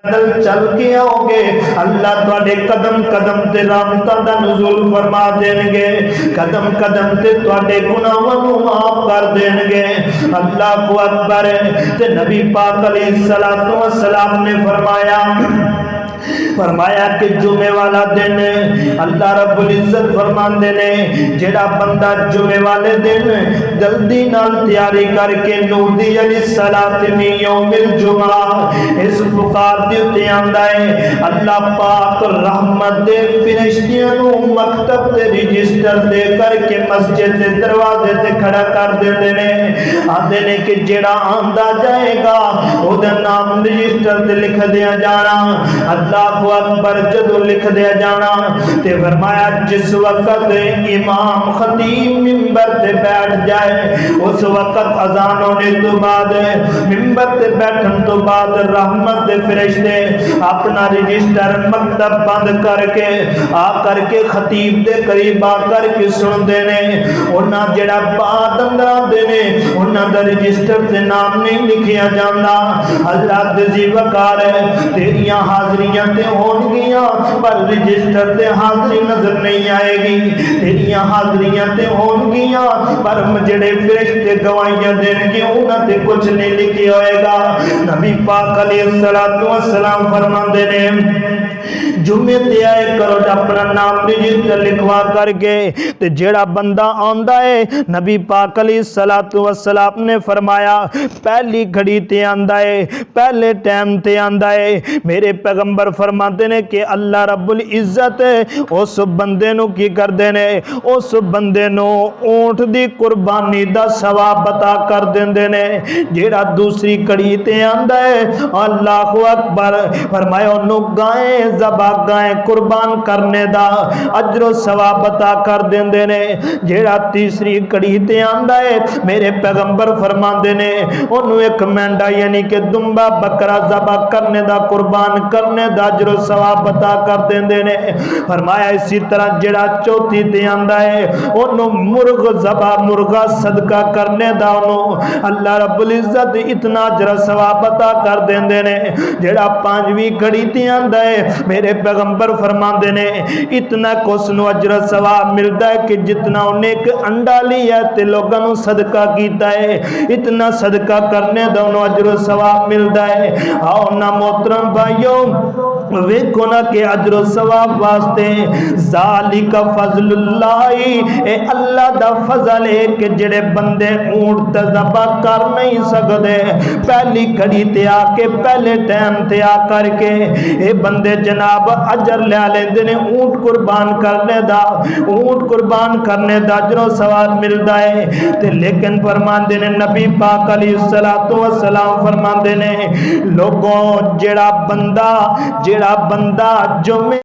پیدل چل کے آؤ گے اللہ تواڈے قدم قدم تے رحمتاں دا نزول فرما دین گے، قدم قدم تے تواڈے گناہاں نوں معاف کر دین گے۔ اللہ اکبر۔ تے نبی پاک علیہ الصلوۃ والسلام نے فرمایا کہ جمعے والا دن اللہ رب العزت فرماندے نے جڑا بندہ جمعے والے دن جلدی نال تیاری کر کے نودی علی صلاۃ می یوم الجمعہ اس پکار دے تے آندا ہے، اللہ پاک رحمت دے فرشتیاں نو مکتب تے رجسٹر دے کر کے مسجد دے دروازے تے کھڑا کر دیندے نے، آندے نے کہ جڑا آندا جائے گا او دا نام رجسٹر تے لکھ دیا جانا۔ اللہ اکبر۔ جدو لکھ دیا جانا تے فرمایا جس وقت امام خطیب منبر تے بیٹھ جائے اس وقت اذان ہونے تو بعد منبر تے بیٹھن تو بعد رحمت دے فرشتے اپنا رجسٹر مکتب بند کر کے خطیب دے قریب آ کر کے سن دے نے، انہاں جڑا بعد اندر آندے نے انہاں دا رجسٹر تے نام نہیں لکھیا جاندا۔ حضرات دی وقار ہے تیریاں حاضریاں تے ہون گیاں پر رجسٹر تے حاضری نظر نہیں آئے گی، تیریاں حاضریاں تے ہون گیاں پر جڑے فرشتے گواہیاں دین گے انہاں تے کچھ نہیں لکھیا ہوئے گا۔ نبی پاک علیہ الصلوۃ والسلام فرماندے نے جمعے تے آئے کرو اپنا نام رجسٹر لکھوا کر کے تے جڑا بندہ آندا ہے نبی پاک علیہ الصلوۃ والسلام نے فرمایا پہلی گھڑی تے آندا ہے، پہلے ٹائم تے آندا ہے، میرے پیغمبر فرماتے نے کہ اللہ رب العزت اس بندے نو کی کر دینے، اس بندے نو اونٹ دی قربانی دا ثواب عطا کر دیندے نے۔ جیڑا دوسری کڑی تے آندا ہے اللہ اکبر فرمایا انہوں گائیں ذبح گائیں قربان کرنے دا اجر و ثواب عطا کر دیندے نے۔ جیڑا تیسری کڑی تے آندا ہے میرے پیغمبر فرماندے نے انہوں ایک مینڈا یعنی کہ دمبا بکرا ذبح کرنے دا قربان کرنے دا اجر و ثواب عطا کر دیندے نے۔ فرمایا اسی طرح جڑا چوتھی تے آندا ہے انہوں مرغ ذبح مرغا صدقہ کرنے دا انہوں اللہ رب العزت اتنا اجر و ثواب عطا کر دیندے نے۔ جڑا پانچویں کڑی تے آندا ہے میرے پیغمبر فرماندے نے اتنا کس نو اجر و ثواب ملدا ہے کہ جتنا انہیں ایک انڈا لیا تے لوگاں نو صدقہ کیتا ہے اتنا صدقہ کرنے دا انہوں اجر و ثواب ملدا ہے۔ آؤ نا محترم بھائیوں ویکھو نا کہ اجر و ثواب واسطے ذالک فضل اللہ اے اللہ دا فضل ہے کہ جڑے بندے اونٹ تے ذبح کر نہیں سکدے پہلی گھڑی تے آ کے پہلے ٹائم تے آ کر کے اے بندے جناب اجر لے لیندے نے اونٹ قربان کرنے دا، اونٹ قربان کرنے دا اجر و ثواب ملدا ہے۔ تے لیکن فرماندے نے نبی پاک علیہ الصلوۃ والسلام فرماندے نے لوگوں جڑا بندہ جمعے